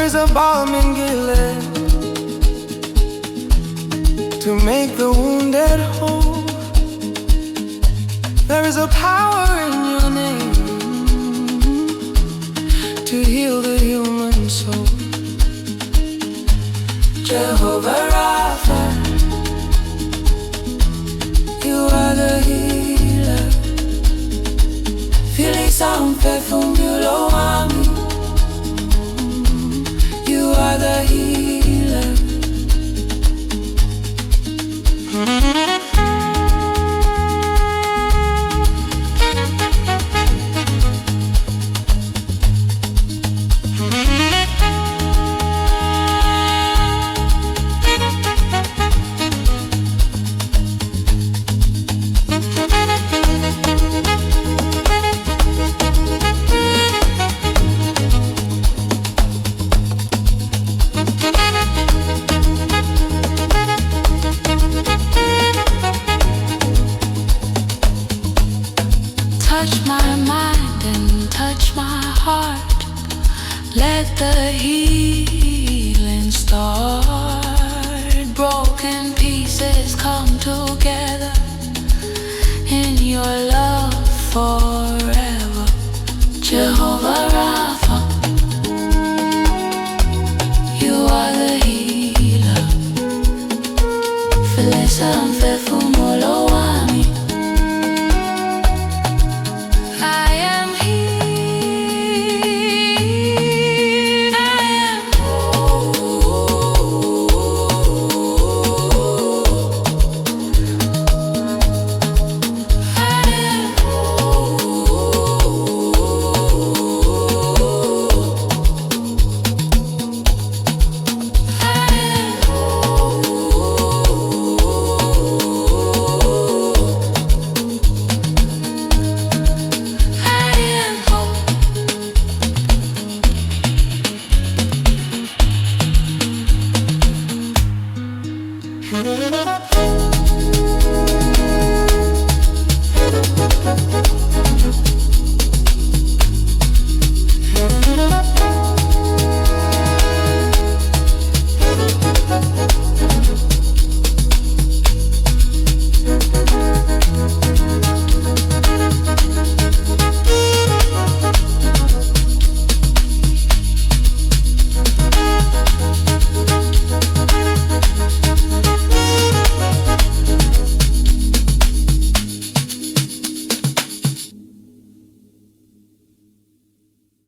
is a balm in Gilead to make the wounded whole. There is a power in your name to heal the human soul. Jehovah Rapha, you are the healer. Félix en perfume du Loami, you are the healer. Touch my mind and touch my heart. Let the healing start. Broken pieces come together in your love.